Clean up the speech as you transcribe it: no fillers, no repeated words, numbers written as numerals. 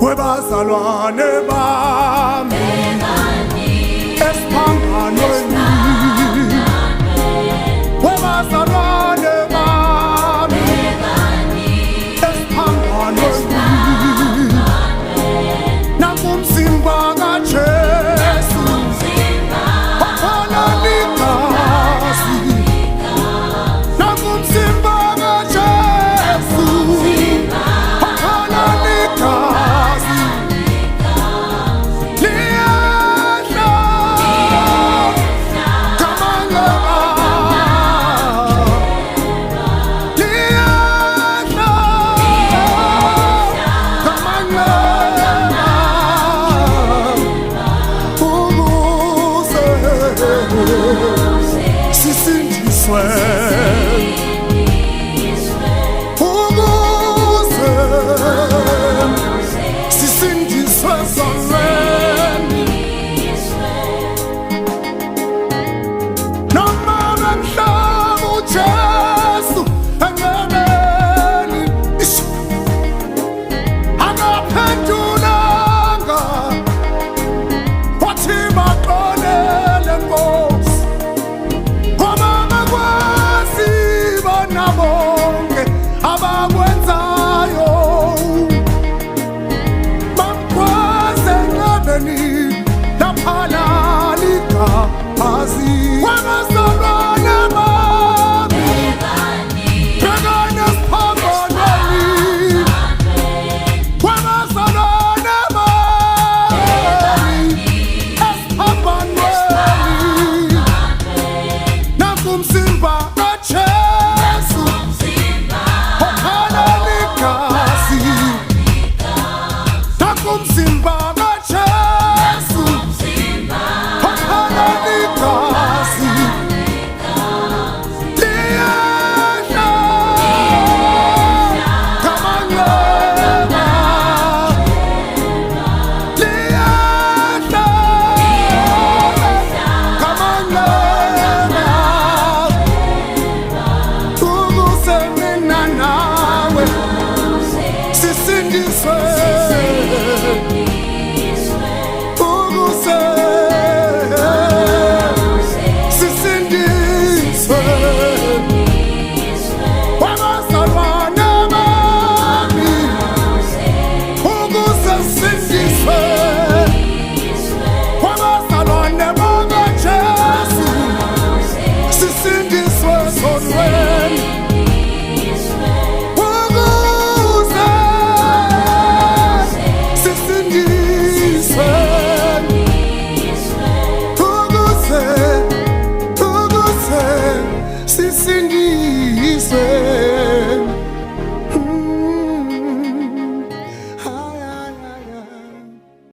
webazalwane bami esiphambanweni webazalwane bami esiphambanweni nakumzimba kaJesu wakhona ligazi nakumzimba kaJesu wakhona ligazi liyehla kamangela liyehla kamangela ukuze sisindiswe ukuze sisindiswe sonweni noma bemhlaba uJesu enqabeni akaphendulanga wathi baxolele Nkosi ngoba bakwazi bona bonke abakwenzayo bamkhwaze enqabeni laphala ligazi wabazalwane bami bhekana esiphambanweni wabazalwane bami esiphambanweni nakumzimba kaJesu wakhona ligazi nakumzimba kaJesu wakhona ligazi liyehla kamangela liyehla kamangela ukuze mina nawe sisindiswe